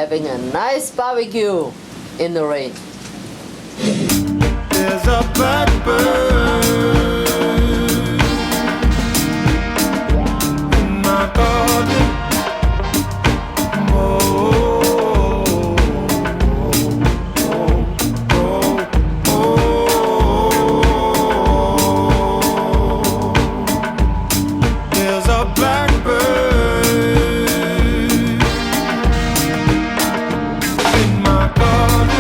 having a nice barbecue in the rain. There's a blackbird in my garden. There's a blackbird in my garden.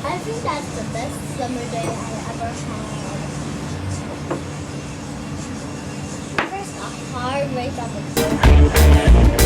I think that's the best summer day I ever had. First, a hard race on the